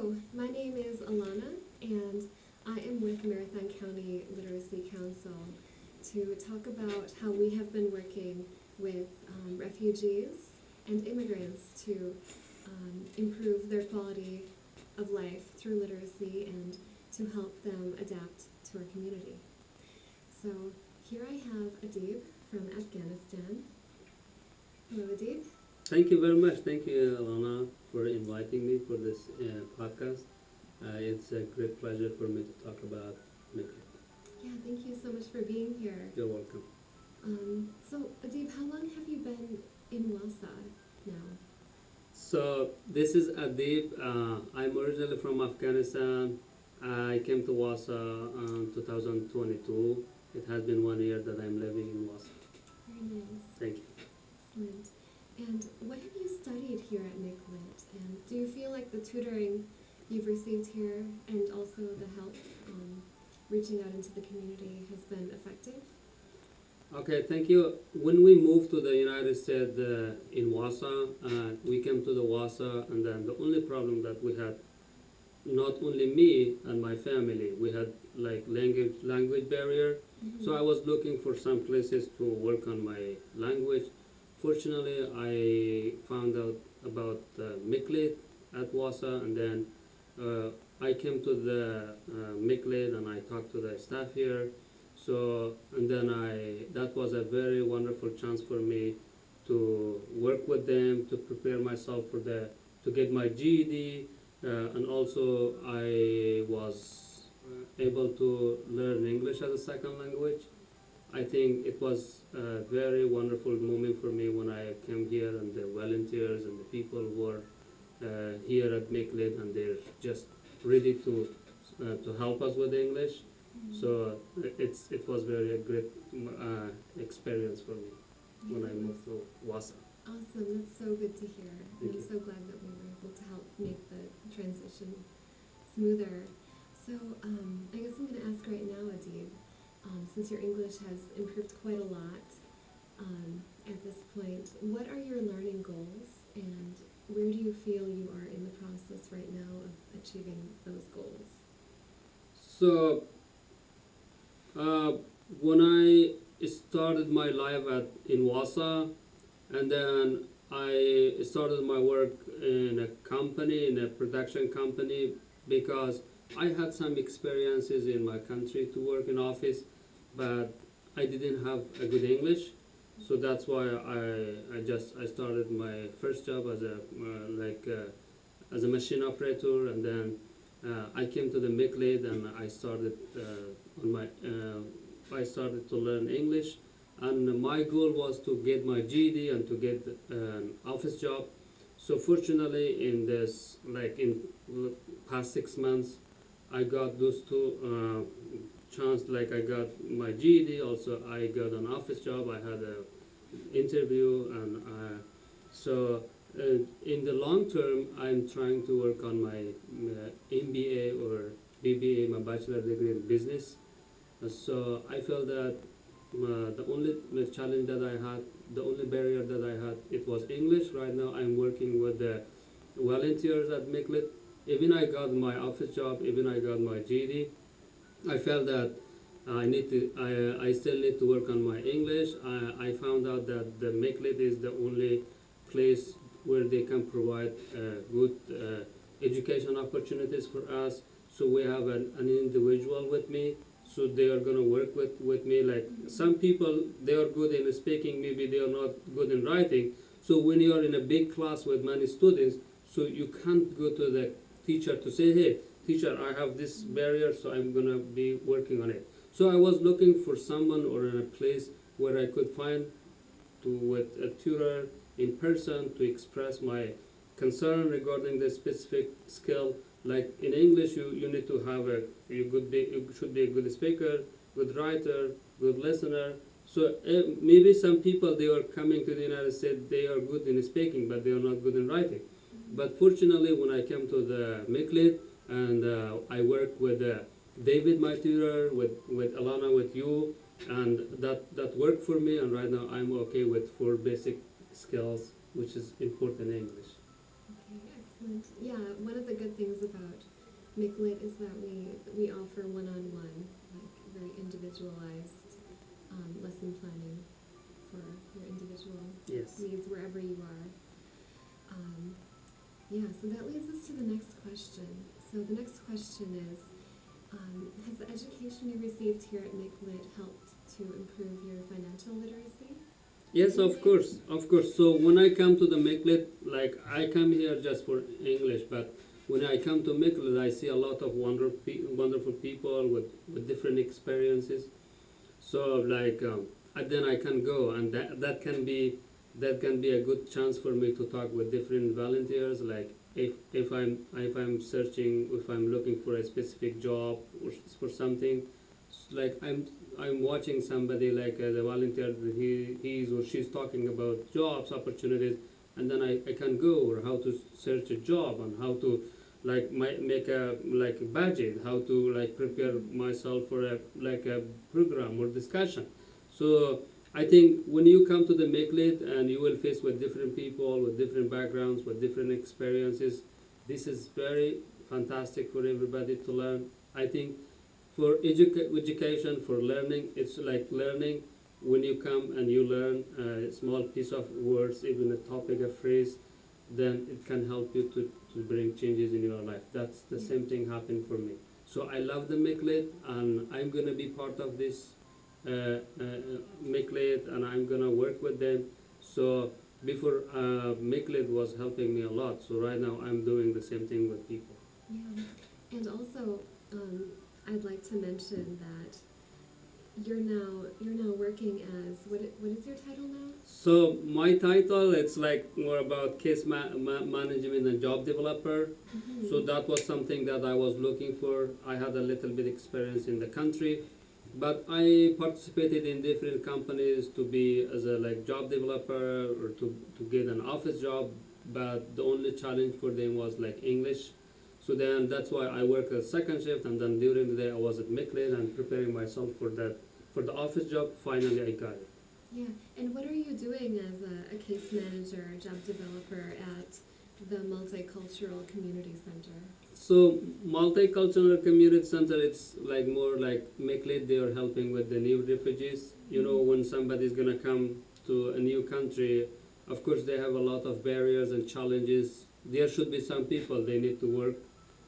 Hello, my name is Alonna, and I am with Marathon County Literacy Council to talk about how we have been working with refugees and immigrants to improve their quality of life through literacy and to help them adapt to our community. So here I have Adib from Afghanistan. Hello, Adib. Thank you very much. Thank you, Alonna, for inviting me for this podcast. It's a great pleasure for me to talk about McLit. Yeah, thank you so much for being here. You're welcome. So, Adib, how long have you been in Wasa now? So this is Adib. I'm originally from Afghanistan. I came to Wasa in 2022. It has been 1 year that I'm living in Wasa. Very nice. Thank you. Excellent. And what have you studied here at McLit? And do you feel like the tutoring you've received here and also the help reaching out into the community has been effective? Okay, thank you. When we moved to the United States in Wasa, we came to the Wasa, and then the only problem that we had, not only me and my family, we had like language barrier. Mm-hmm. So I was looking for some places to work on my language. Fortunately, I found out about McLit at Wasa, and then I came to the McLit and I talked to the staff here. So, and then that was a very wonderful chance for me to work with them, to prepare myself to get my GED, and also I was able to learn English as a second language. I think it was a very wonderful moment for me when I came here, and the volunteers and the people who are here at McLit, and they're just ready to help us with English. Mm-hmm. So it was very a great experience for me when I moved to Wasa. Awesome, that's so good to hear. Thank I'm you. so glad that we were able to help make the transition smoother. So I guess I'm going to ask right now, Adib, since your English has improved quite a lot at this point, what are your learning goals and where do you feel you are in the process right now of achieving those goals? So when I started my life in Wasa, and then I started my work in a production company, because I had some experiences in my country to work in office, but I didn't have a good English. So that's why I started my first job as a machine operator, and then I came to the McLit and I started to learn English, and my goal was to get my GED and to get an office job. So fortunately, in past 6 months, I got those two chance. Like I got my GED, also I got an office job. I had an interview, and in the long term, I'm trying to work on my MBA or BBA, my bachelor degree in business. So I felt that the only challenge that I had, the only barrier that I had, it was English. Right now, I'm working with the volunteers at McLit. Even I got my office job, even I got my GED, I felt that I still need to work on my English. I found out that the McLit is the only place where they can provide good education opportunities for us. So we have an individual with me. So they are gonna work with me. Like some people, they are good in speaking, maybe they are not good in writing. So when you are in a big class with many students, so you can't go to the teacher to say, hey, teacher, I have this barrier, so I'm gonna be working on it. So I was looking for someone or in a place where I could find with a tutor in person to express my concern regarding the specific skill. Like in English, you need to have you should be a good speaker, good writer, good listener. So maybe some people, they are coming to the United States, they are good in speaking, but they are not good in writing. But fortunately, when I came to the McLit, and I worked with David, my tutor, with Alonna, with you, and that worked for me. And right now, I'm okay with 4 basic skills, which is important in English. Okay, Excellent. Yeah, one of the good things about McLit is that we offer one-on-one, like very individualized lesson planning for your individual Yes. needs wherever you are. Yeah, so that leads us to the next question. So the next question is, has the education you received here at McLit helped to improve your financial literacy? Yes, of course, of course. So when I come to the McLit, like I come here just for English, but when I come to McLit, I see a lot of wonderful people with different experiences. So like, and then I can go, and that can be a good chance for me to talk with different volunteers. Like if I'm searching, if I'm looking for a specific job or for something, like I'm watching somebody like the volunteer, he's or she's talking about jobs opportunities, and then I can go or how to search a job and how to like make a like a budget, how to like prepare myself for a like a program or discussion. So I think when you come to the McLeod and you will face with different people with different backgrounds with different experiences, this is very fantastic for everybody to learn. I think for education, for learning, it's like learning when you come and you learn a small piece of words, even a topic, a phrase, then it can help you to bring changes in your life. That's the same thing happened for me. So I love the McLeod, and I'm going to be part of this McLeod, and I'm going to work with them. So before McLeod was helping me a lot, so right now I'm doing the same thing with people. Yeah, and also I'd like to mention that you're now working as what is your title now? So my title, it's like more about case management and job developer. Mm-hmm. So that was something that I was looking for. I had a little bit experience in the country, but I participated in different companies to be as a like job developer or to get an office job. But the only challenge for them was like English. So then that's why I worked a second shift, and then during the day I was at McLeod and preparing myself for the office job. Finally, I got it. Yeah, and what are you doing as a case manager, job developer at the Multicultural Community Center? So multicultural community center, it's like more like McLeod. They are helping with the new refugees. You know, when somebody's gonna come to a new country, of course they have a lot of barriers and challenges. There should be some people they need to work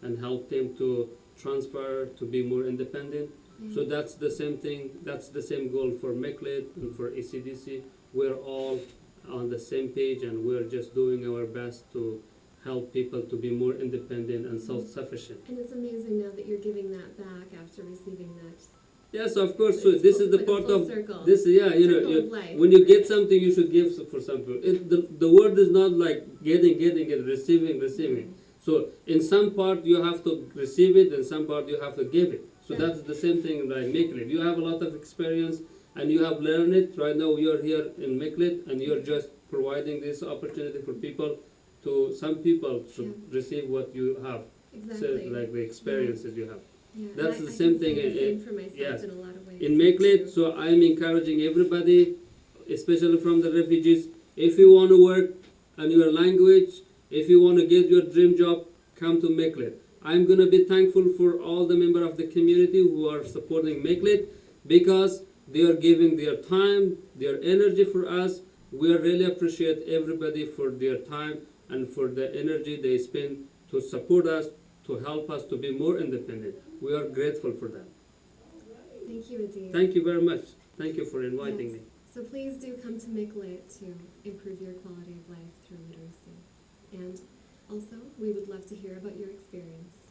and help them to transfer to be more independent. So that's the same thing. That's the same goal for McLeod and for ACDC. We're all on the same page, and we're just doing our best to help people to be more independent and self-sufficient. And it's amazing now that you're giving that back after receiving that. Yes, of course. So this is the like part a full of circle. this. Yeah, you Circle know, of life, when you right? get something, you should give for some people. The word is not like getting, and receiving. So in some part you have to receive it, and some part you have to give it. So Yeah. that's the same thing like McLeod. You have a lot of experience and you have learned it. Right now you're here in McLeod and you're just providing this opportunity for people to, some people should receive what you have. Exactly. So like the experiences you have. Yeah. That's and the I same can thing say the in- same for myself yes. in a lot of ways. In McLeod, too. so I'm encouraging everybody, especially from the refugees, if you want to work on your language, if you want to get your dream job, come to McLeod. I'm going to be thankful for all the members of the community who are supporting McLeod because they are giving their time, their energy for us. We really appreciate everybody for their time and for the energy they spend to support us, to help us to be more independent. We are grateful for that. Thank you, Adib. Thank you very much. Thank you for inviting Yes. me. So please do come to McLit to improve your quality of life through literacy. And also, we would love to hear about your experience.